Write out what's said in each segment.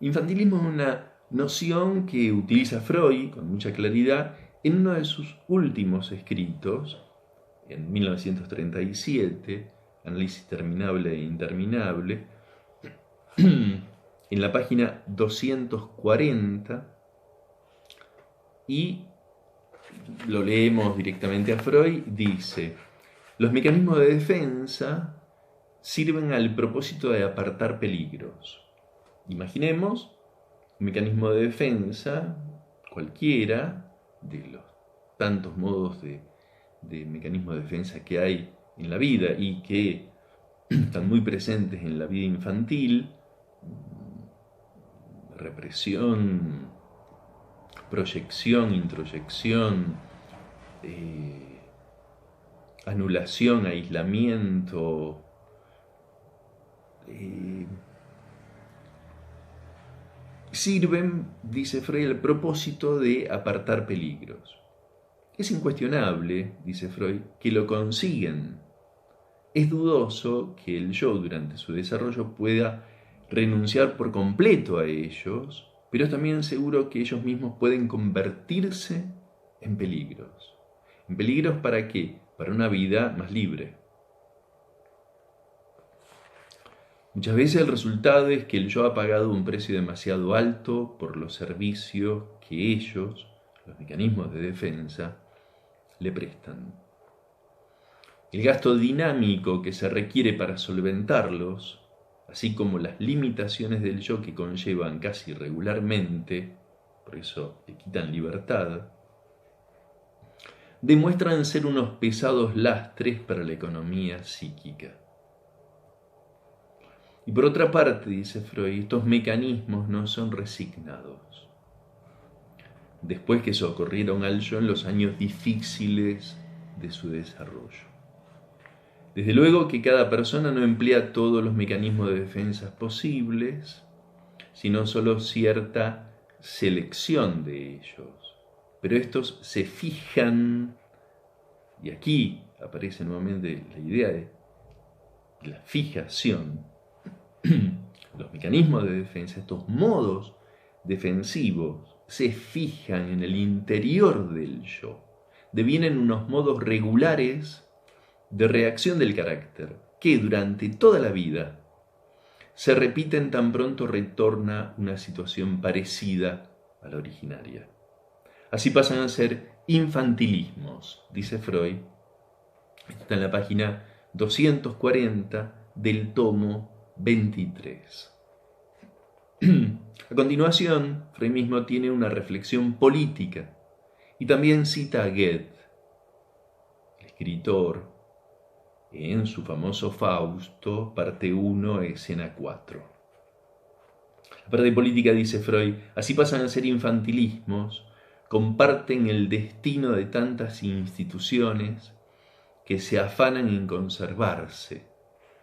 Infantilismo es una noción que utiliza Freud con mucha claridad en uno de sus últimos escritos, en 1937, Análisis terminable e interminable, en la página 240, y lo leemos directamente a Freud. Dice: los mecanismos de defensa sirven al propósito de apartar peligros. Imaginemos un mecanismo de defensa cualquiera de los tantos modos de mecanismos de defensa que hay en la vida y que están muy presentes en la vida infantil: represión, proyección, introyección, anulación, aislamiento, sirven, dice Freud, al propósito de apartar peligros. Es incuestionable, dice Freud, que lo consiguen. Es dudoso que el yo durante su desarrollo pueda renunciar por completo a ellos, pero es también seguro que ellos mismos pueden convertirse en peligros. ¿En peligros para qué? Para una vida más libre. Muchas veces el resultado es que el yo ha pagado un precio demasiado alto por los servicios que ellos, los mecanismos de defensa, le prestan. El gasto dinámico que se requiere para solventarlos, así como las limitaciones del yo que conllevan casi regularmente, por eso le quitan libertad, demuestran ser unos pesados lastres para la economía psíquica. Y por otra parte, dice Freud, estos mecanismos no son resignados. Después que socorrieron al yo en los años difíciles de su desarrollo. Desde luego que cada persona no emplea todos los mecanismos de defensa posibles, sino solo cierta selección de ellos. Pero estos se fijan, y aquí aparece nuevamente la idea de la fijación. Los mecanismos de defensa, estos modos defensivos, se fijan en el interior del yo. Devienen unos modos regulares de reacción del carácter, que durante toda la vida se repiten tan pronto retorna una situación parecida a la originaria. Así pasan a ser infantilismos, dice Freud. Está en la página 240 del tomo 23. A continuación, Freud mismo tiene una reflexión política y también cita a Goethe, el escritor, en su famoso Fausto, parte 1, escena 4. La parte política, dice Freud, así pasan a ser infantilismos, comparten el destino de tantas instituciones que se afanan en conservarse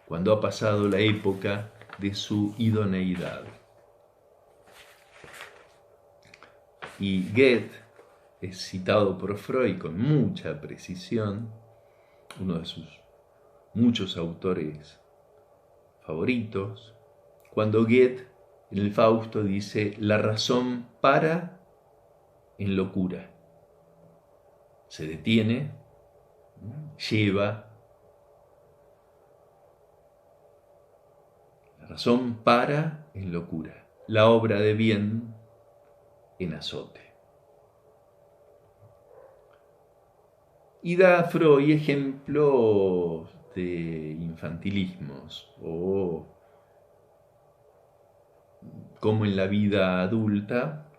cuando ha pasado la época de su idoneidad. Y Goethe es citado por Freud con mucha precisión, uno de sus muchos autores favoritos, cuando Goethe en el Fausto dice: la razón para en locura. Se detiene, lleva. La razón para en locura. La obra de bien en azote. Y da Freud ejemplos de infantilismos o como en la vida adulta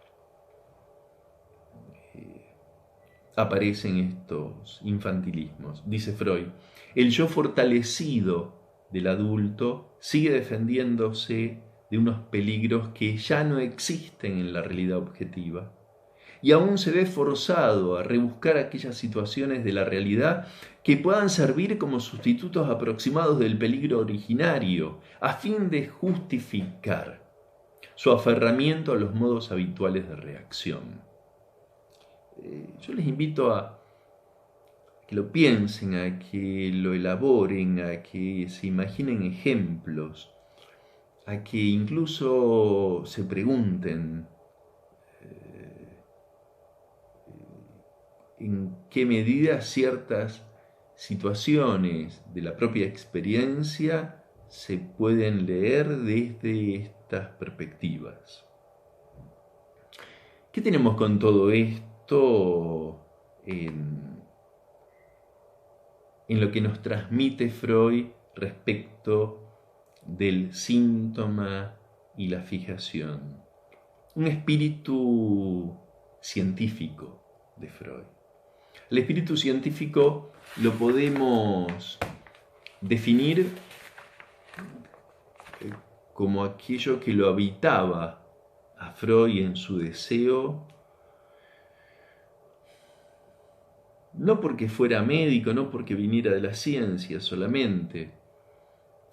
aparecen estos infantilismos. Dice Freud, el yo fortalecido del adulto sigue defendiéndose de unos peligros que ya no existen en la realidad objetiva y aún se ve forzado a rebuscar aquellas situaciones de la realidad que puedan servir como sustitutos aproximados del peligro originario, a fin de justificar su aferramiento a los modos habituales de reacción. Yo les invito a que lo piensen, a que lo elaboren, a que se imaginen ejemplos, a que incluso se pregunten en qué medida ciertas situaciones de la propia experiencia se pueden leer desde estas perspectivas. ¿Qué tenemos con todo esto en lo que nos transmite Freud respecto del síntoma y la fijación? Un espíritu científico de Freud. El espíritu científico lo podemos definir como aquello que lo habitaba a Freud en su deseo, no porque fuera médico, no porque viniera de la ciencia solamente,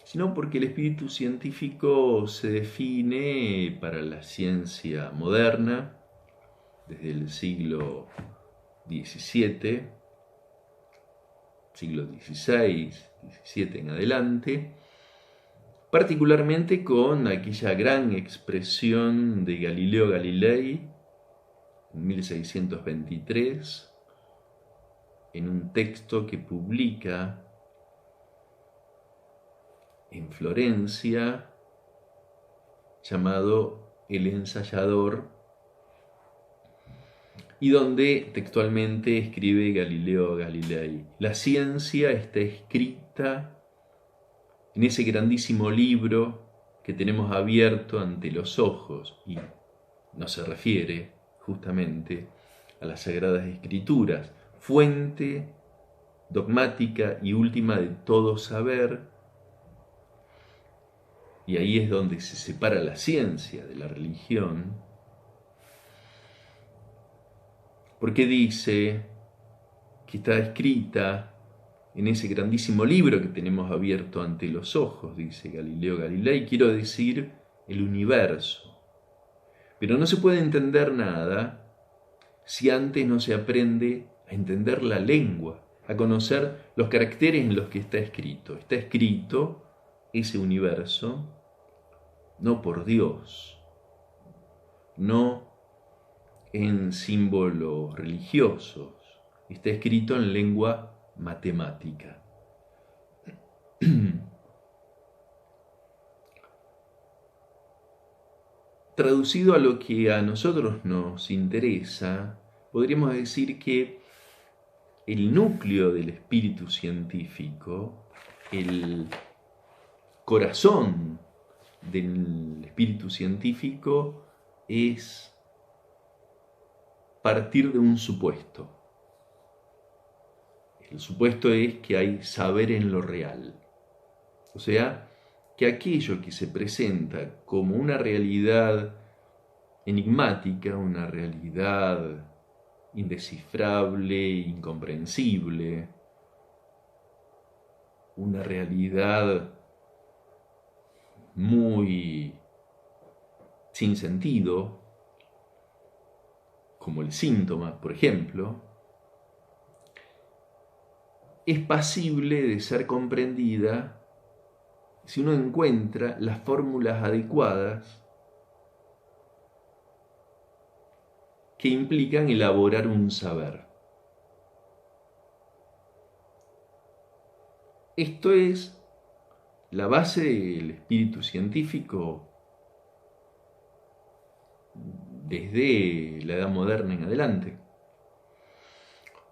sino porque el espíritu científico se define para la ciencia moderna desde el siglo XVII, siglo XVI, XVII en adelante, particularmente con aquella gran expresión de Galileo Galilei en 1623, en un texto que publica en Florencia llamado El Ensayador, y donde textualmente escribe Galileo Galilei: la ciencia está escrita en ese grandísimo libro que tenemos abierto ante los ojos, y no se refiere justamente a las Sagradas Escrituras, fuente dogmática y última de todo saber. Y ahí es donde se separa la ciencia de la religión, porque dice que está escrita en ese grandísimo libro que tenemos abierto ante los ojos, dice Galileo Galilei, quiero decir el universo. Pero no se puede entender nada si antes no se aprende a entender la lengua, a conocer los caracteres en los que está escrito. Está escrito ese universo no por Dios, no en símbolos religiosos, está escrito en lengua matemática. Traducido a lo que a nosotros nos interesa, podríamos decir que el núcleo del espíritu científico, el corazón del espíritu científico, es partir de un supuesto. El supuesto es que hay saber en lo real. O sea, que aquello que se presenta como una realidad enigmática, una realidad indescifrable, incomprensible, una realidad muy sin sentido, como el síntoma, por ejemplo, es pasible de ser comprendida si uno encuentra las fórmulas adecuadas que implican elaborar un saber. Esto es la base del espíritu científico desde la Edad Moderna en adelante.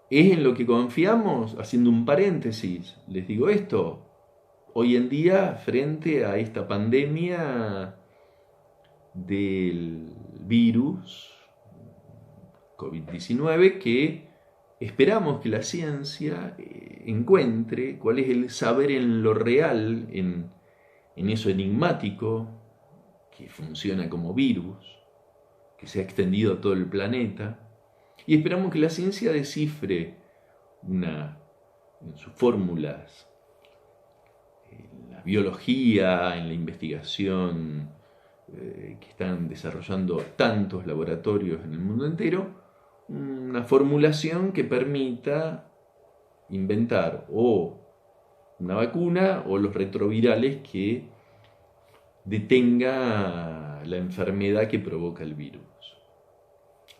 Es en lo que confiamos, haciendo un paréntesis, les digo esto, hoy en día frente a esta pandemia del virus COVID-19, que esperamos que la ciencia encuentre cuál es el saber en lo real, en eso enigmático que funciona como virus, que se ha extendido a todo el planeta, y esperamos que la ciencia descifre en sus fórmulas, en la biología, en la investigación que están desarrollando tantos laboratorios en el mundo entero, una formulación que permita inventar o una vacuna o los retrovirales que detenga la enfermedad que provoca el virus.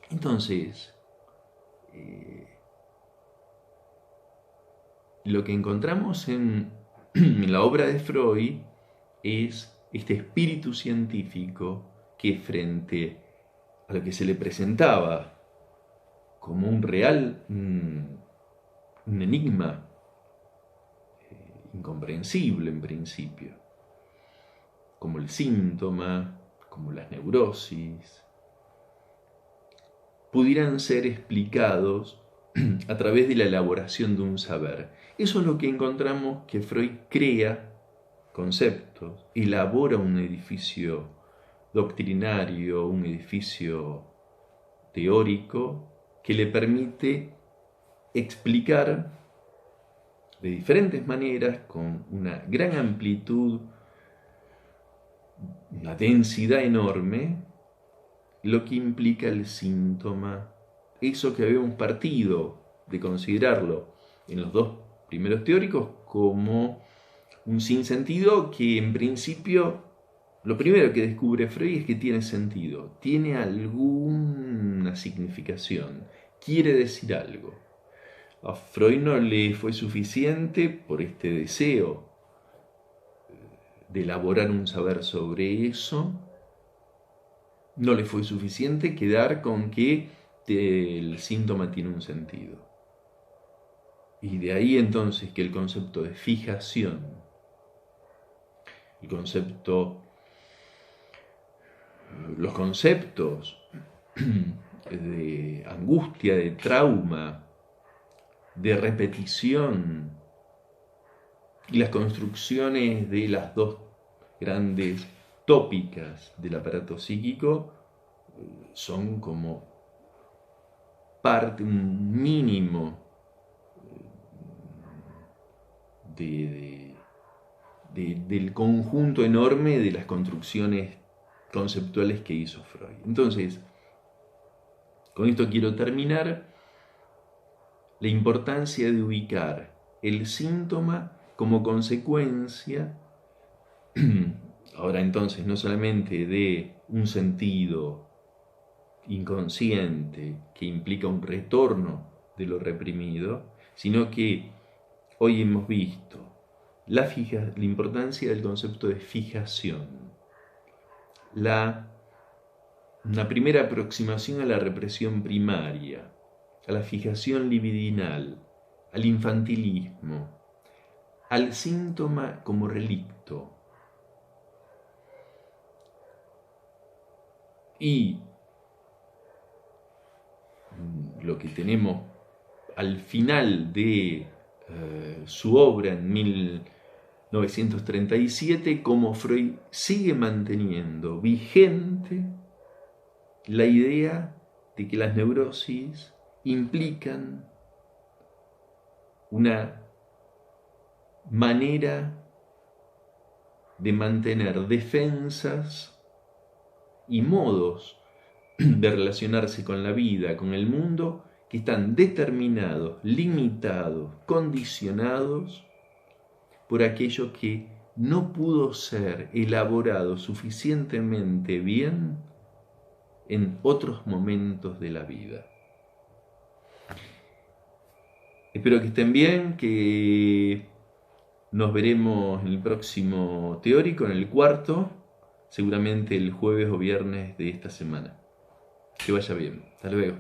Entonces, lo que encontramos en la obra de Freud es este espíritu científico que, frente a lo que se le presentaba como un real, un enigma incomprensible en principio, como el síntoma, como las neurosis, pudieran ser explicados a través de la elaboración de un saber. Eso es lo que encontramos que Freud crea conceptos, elabora un edificio doctrinario, un edificio teórico que le permite explicar de diferentes maneras, con una gran amplitud, una densidad enorme, lo que implica el síntoma, eso que habíamos partido de considerarlo en los dos primeros teóricos como un sinsentido que en principio lo primero que descubre Freud es que tiene sentido, tiene alguna significación, quiere decir algo. A Freud no le fue suficiente por este deseo de elaborar un saber sobre eso, no le fue suficiente quedar con que el síntoma tiene un sentido. Y de ahí entonces que el concepto de fijación, los conceptos de angustia, de trauma, de repetición y las construcciones de las dos grandes tópicas del aparato psíquico son como parte, un mínimo del conjunto enorme de las construcciones conceptuales que hizo Freud. Entonces, con esto quiero terminar. La importancia de ubicar el síntoma como consecuencia, ahora entonces, no solamente de un sentido inconsciente que implica un retorno de lo reprimido, sino que hoy hemos visto la importancia del concepto de fijación, una primera aproximación a la represión primaria, a la fijación libidinal, al infantilismo, al síntoma como relicto. Y lo que tenemos al final de su obra en 1937, como Freud sigue manteniendo vigente la idea de que las neurosis implican una manera de mantener defensas y modos de relacionarse con la vida, con el mundo, que están determinados, limitados, condicionados por aquello que no pudo ser elaborado suficientemente bien en otros momentos de la vida. Espero que estén bien, que nos veremos en el próximo teórico, en el cuarto, seguramente el jueves o viernes de esta semana. Que vaya bien. Hasta luego.